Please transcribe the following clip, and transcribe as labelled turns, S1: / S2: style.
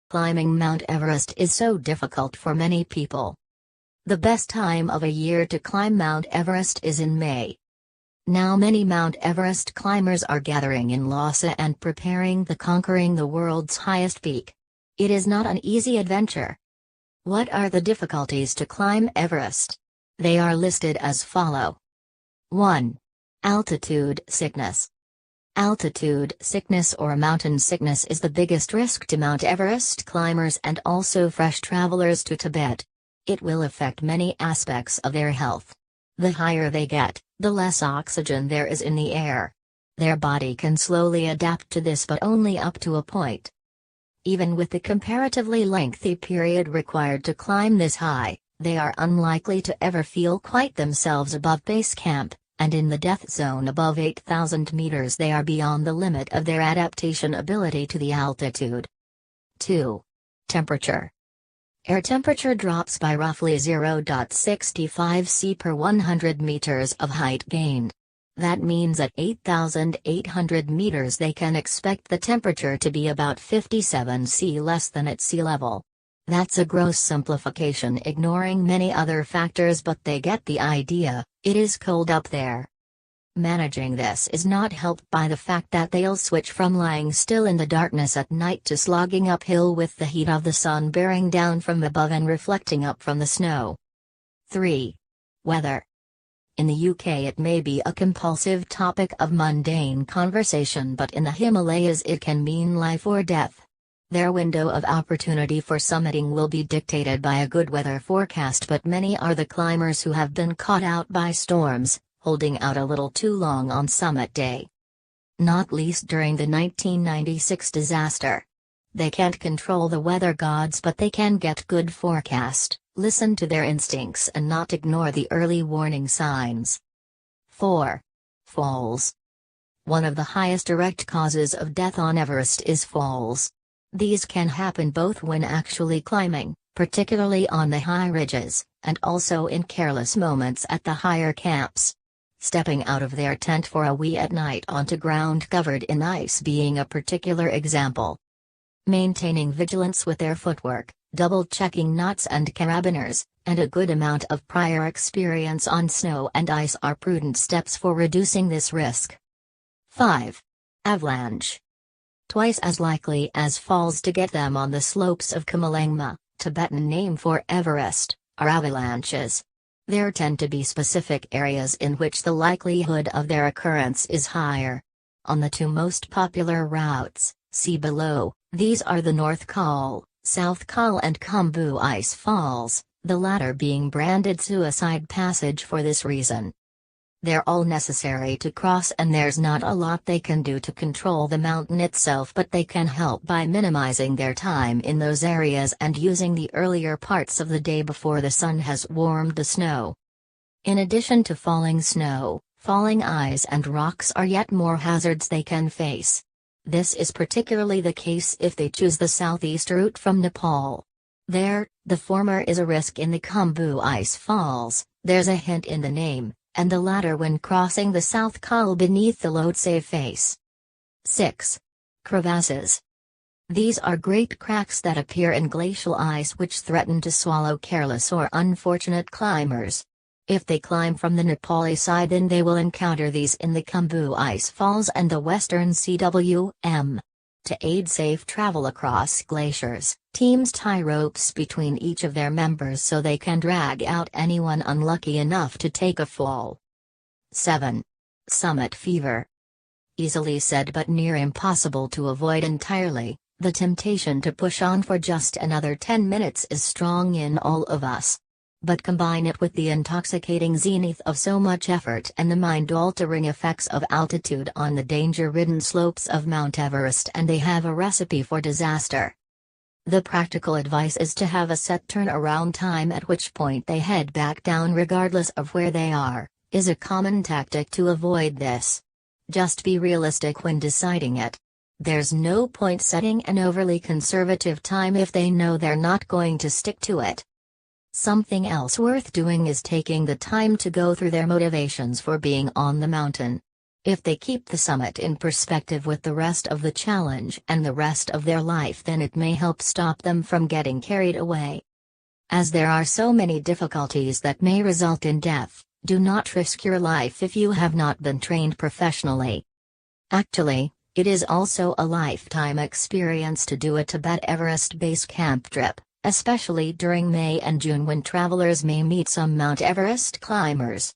S1: Climbing Mount Everest is so difficult for many people. The best time of a year to climb Mount Everest is in May. Now many Mount Everest climbers are gathering in Lhasa and preparing the conquering the world's highest peak. It is not an easy adventure. What are the difficulties to climb Everest? They are listed as follow. 1. Altitude sickness. Altitude sickness or mountain sickness is the biggest risk to Mount Everest climbers and also fresh travelers to Tibet. It will affect many aspects of their health. The higher they get, the less oxygen there is in the air. Their body can slowly adapt to this, but only up to a point. Even with the comparatively lengthy period required to climb this high, they are unlikely to ever feel quite themselves above base camp, and in the death zone above 8,000 meters they are beyond the limit of their adaptation ability to the altitude. 2. Temperature. Air temperature drops by roughly 0.65 C per 100 meters of height gained. That means at 8,800 meters they can expect the temperature to be about 57 C less than at sea level. That's a gross simplification ignoring many other factors, but they get the idea. It is cold up there. Managing this is not helped by the fact that they'll switch from lying still in the darkness at night to slogging uphill with the heat of the sun bearing down from above and reflecting up from the snow. 3. Weather. In the UK it may be a compulsive topic of mundane conversation, but in the Himalayas it can mean life or death. Their window of opportunity for summiting will be dictated by a good weather forecast, but many are the climbers who have been caught out by storms, holding out a little too long on summit day. Not least during the 1996 disaster. They can't control the weather gods, but they can get good forecast, listen to their instincts and not ignore the early warning signs. 4. Falls. One of the highest direct causes of death on Everest is falls. These can happen both when actually climbing, particularly on the high ridges, and also in careless moments at the higher camps. Stepping out of their tent for a wee at night onto ground covered in ice being a particular example. Maintaining vigilance with their footwork, double-checking knots and carabiners, and a good amount of prior experience on snow and ice are prudent steps for reducing this risk. 5. Avalanche. Twice as likely as falls to get them on the slopes of Kamalangma, Tibetan name for Everest, are avalanches. There tend to be specific areas in which the likelihood of their occurrence is higher. On the two most popular routes, see below, these are the North Col, South Col and Khumbu Ice Falls, the latter being branded suicide passage for this reason. They're all necessary to cross, and there's not a lot they can do to control the mountain itself, but they can help by minimizing their time in those areas and using the earlier parts of the day before the sun has warmed the snow. In addition to falling snow, falling ice and rocks are yet more hazards they can face. This is particularly the case if they choose the southeast route from Nepal. There, the former is a risk in the Khumbu Ice Falls, there's a hint in the name, and the latter when crossing the South Col beneath the Lhotse face. 6. Crevasses. These are great cracks that appear in glacial ice which threaten to swallow careless or unfortunate climbers. If they climb from the Nepali side, then they will encounter these in the Khumbu Ice Falls and the Western CWM. To aid safe travel across glaciers, teams tie ropes between each of their members so they can drag out anyone unlucky enough to take a fall. 7. Summit fever. Easily said but near impossible to avoid entirely. The temptation to push on for just another 10 minutes is strong in all of us. But combine it with the intoxicating zenith of so much effort and the mind-altering effects of altitude on the danger-ridden slopes of Mount Everest, and they have a recipe for disaster. The practical advice is to have a set turnaround time at which point they head back down regardless of where they are, is a common tactic to avoid this. Just be realistic when deciding it. There's no point setting an overly conservative time if they know they're not going to stick to it. Something else worth doing is taking the time to go through their motivations for being on the mountain. If they keep the summit in perspective with the rest of the challenge and the rest of their life, then it may help stop them from getting carried away. As there are so many difficulties that may result in death, do not risk your life if you have not been trained professionally. Actually, it is also a lifetime experience to do a Tibet Everest base camp trip, especially during May and June when travelers may meet some Mount Everest climbers.